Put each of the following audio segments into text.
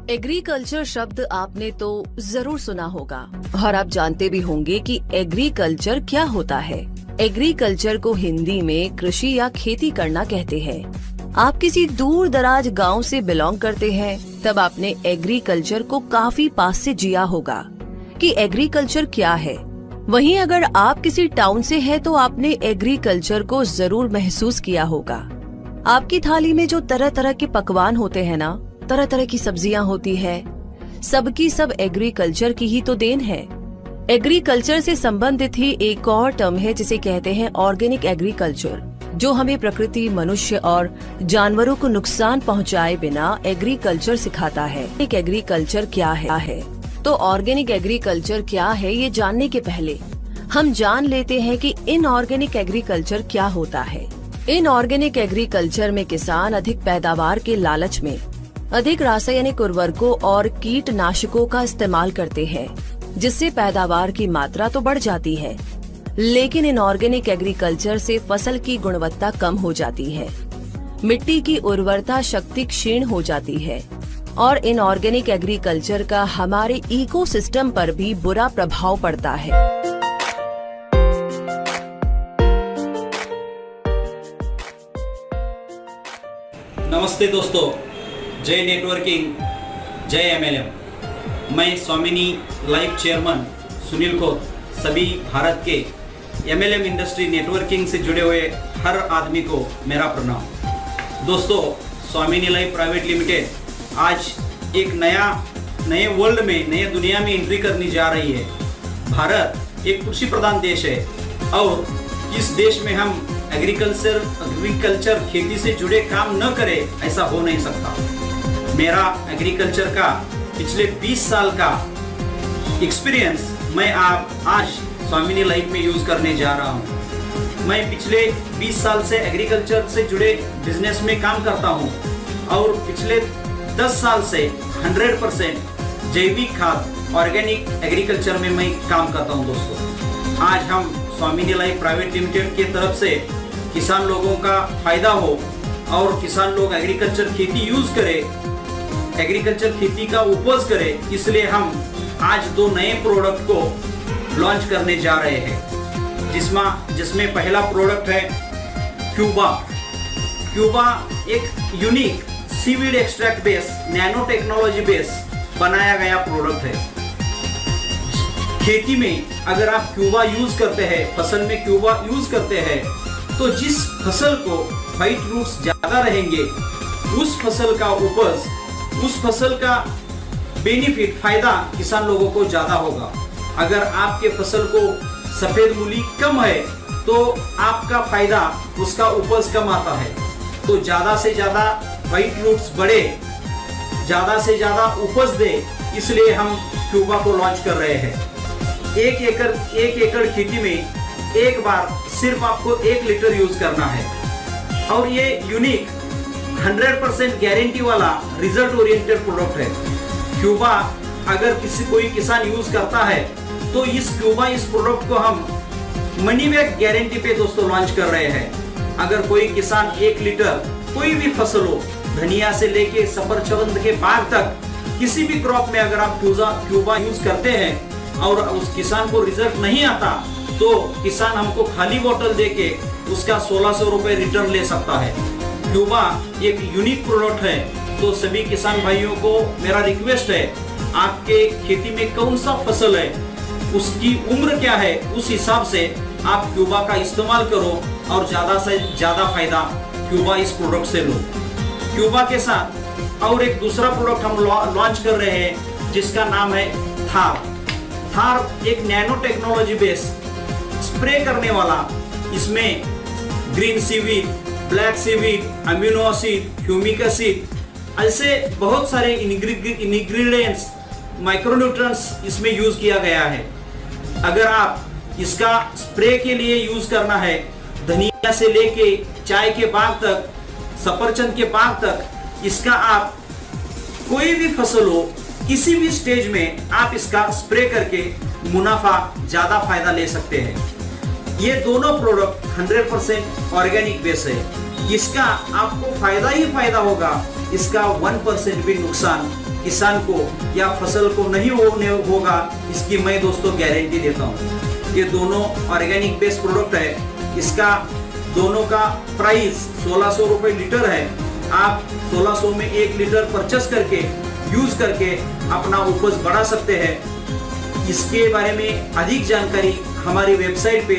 Agriculture शब्द आपने तो जरूर सुना होगा और आप जानते भी होंगे कि एग्रीकल्चर क्या होता है। एग्रीकल्चर को हिंदी में कृषि या खेती करना कहते हैं। आप किसी दूर दराज गाँव से बिलोंग करते हैं तब आपने एग्रीकल्चर को काफी पास से जिया होगा कि एग्रीकल्चर क्या है। वहीं अगर आप किसी टाउन से हैं तो आपने एग्रीकल्चर को जरूर महसूस किया होगा। आपकी थाली में जो तरह तरह के पकवान होते हैं ना, तरह तरह की सब्जियां होती है, सबकी सब एग्रीकल्चर की ही तो देन है। एग्रीकल्चर से संबंधित ही एक और टर्म है जिसे कहते हैं ऑर्गेनिक एग्रीकल्चर, जो हमें प्रकृति, मनुष्य और जानवरों को नुकसान पहुंचाए बिना एग्रीकल्चर सिखाता है। एक एग्रीकल्चर क्या है तो ऑर्गेनिक एग्रीकल्चर क्या है, ये जानने के पहले हम जान लेते हैं कि इनऑर्गेनिक एग्रीकल्चर क्या होता है। इनऑर्गेनिक एग्रीकल्चर में किसान अधिक पैदावार के लालच में अधिक रासायनिक उर्वरकों और कीटनाशकों का इस्तेमाल करते हैं, जिससे पैदावार की मात्रा तो बढ़ जाती है, लेकिन इनऑर्गेनिक एग्रीकल्चर से फसल की गुणवत्ता कम हो जाती है, मिट्टी की उर्वरता शक्ति क्षीण हो जाती है और इनऑर्गेनिक एग्रीकल्चर का हमारे इकोसिस्टम पर भी बुरा प्रभाव पड़ता है। नमस्ते दोस्तों, जय नेटवर्किंग, जय एमएलएम। मैं स्वामिनी लाइव चेयरमैन सुनील खोत सभी भारत के एमएलएम इंडस्ट्री नेटवर्किंग से जुड़े हुए हर आदमी को मेरा प्रणाम। दोस्तों, स्वामिनी लाइव प्राइवेट लिमिटेड आज एक नए वर्ल्ड में, नए दुनिया में एंट्री करने जा रही है। भारत एक कृषि प्रधान देश है और इस देश में हम एग्रीकल्चर खेती से जुड़े काम न करें, ऐसा हो नहीं सकता। मेरा एग्रीकल्चर का पिछले 20 साल का एक्सपीरियंस मैं आज स्वामिनी लाइफ में यूज करने जा रहा हूँ। मैं पिछले 20 साल से एग्रीकल्चर से जुड़े बिजनेस में काम करता हूँ और पिछले 10 साल से 100% जैविक खाद ऑर्गेनिक एग्रीकल्चर में मैं काम करता हूँ। दोस्तों, आज हम स्वामिनी लाइफ प्राइवेट लिमिटेड की तरफ से किसान लोगों का फायदा हो और किसान लोग एग्रीकल्चर खेती यूज करें, एग्रीकल्चर खेती का उपज करें, इसलिए हम आज 2 नए प्रोडक्ट को लॉन्च करने जा रहे हैं, जिसमें पहला प्रोडक्ट है क्यूबा। क्यूबा एक unique seaweed extract base, nano technology base बनाया गया प्रोडक्ट है। खेती में अगर आप क्यूबा यूज करते हैं, फसल में क्यूबा यूज करते हैं, तो जिस फसल को फाइट रूट्स ज्यादा रहेंगे, उस फसल का उपज, उस फसल का बेनिफिट, फायदा किसान लोगों को ज्यादा होगा। अगर आपके फसल को सफेद मूली कम है तो आपका फायदा, उसका उपज कम आता है। तो ज्यादा से ज्यादा फाइट रूट्स बढ़े, ज्यादा से ज्यादा उपज दे, इसलिए हम क्यूबा को लॉन्च कर रहे हैं। 1 एकड़ खेती में एक बार सिर्फ आपको 1 लीटर यूज करना है और ये यूनिक 100% गारंटी वाला रिजल्ट ओरिएंटेड प्रोडक्ट है। क्यूबा अगर कोई किसान यूज करता है तो इस प्रोडक्ट को हम मनी बैक गारंटी पे दोस्तों लॉन्च कर रहे हैं। अगर कोई किसान 1 लीटर कोई भी फसल हो, धनिया से लेके सफरचंद के बाग तक, किसी भी क्रॉप में अगर आप क्यूबा यूज करते हैं और उस किसान को रिजल्ट नहीं आता, तो किसान हमको खाली बोतल देके उसका 1600 रुपए रिटर्न ले सकता है। क्यूबा एक यूनिक प्रोडक्ट है, तो सभी किसान भाइयों को मेरा रिक्वेस्ट है, आपके खेती में कौन सा फसल है, उसकी उम्र क्या है, उस हिसाब से आप क्यूबा का इस्तेमाल करो और ज्यादा से ज्यादा फायदा क्यूबा इस प्रोडक्ट से लो। क्यूबा के साथ और एक दूसरा प्रोडक्ट हम लॉन्च कर रहे हैं, जिसका नाम है थार। थार एक नैनो टेक्नोलॉजी बेस स्प्रे करने वाला, इसमें green seaweed, black seaweed, amino acid, humic acid, ऐसे बहुत सारे इंग्रेडिएंट्स, माइक्रोन्यूट्रिएंट्स इसमें यूज किया गया है। अगर आप इसका स्प्रे के लिए यूज करना है, धनिया से लेके चाय के बाग तक, सफरचंद के बाग तक, इसका आप कोई भी फसल हो, किसी भी स्टेज में आप इसका स्प्रे करके मुनाफा, ज्यादा फायदा ले सकते हैं। ये दोनों प्रोडक्ट 100% ऑर्गेनिक बेस है। इसका आपको फायदा ही फायदा होगा, इसका 1% भी नुकसान किसान को या फसल को नहीं होने होगा, इसकी मैं दोस्तों गारंटी देता हूँ। ये दोनों ऑर्गेनिक बेस्ड प्रोडक्ट है। इसका दोनों का प्राइस 1600 रुपये लीटर है। आप 1600 में 1 लीटर परचेस करके यूज करके अपना उपज बढ़ा सकते हैं। इसके बारे में अधिक जानकारी हमारी वेबसाइट पे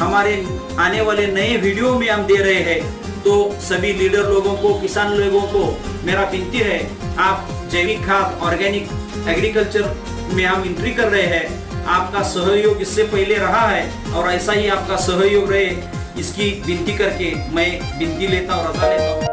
हमारे आने वाले नए वीडियो में हम दे रहे हैं। तो सभी लीडर लोगों को, किसान लोगों को मेरा विनती है, आप जैविक खाद ऑर्गेनिक एग्रीकल्चर में हम एंट्री कर रहे हैं। आपका सहयोग इससे पहले रहा है और ऐसा ही आपका सहयोग रहे, इसकी विनती करके मैं विनती लेता हूँ, रजा लेता हूँ।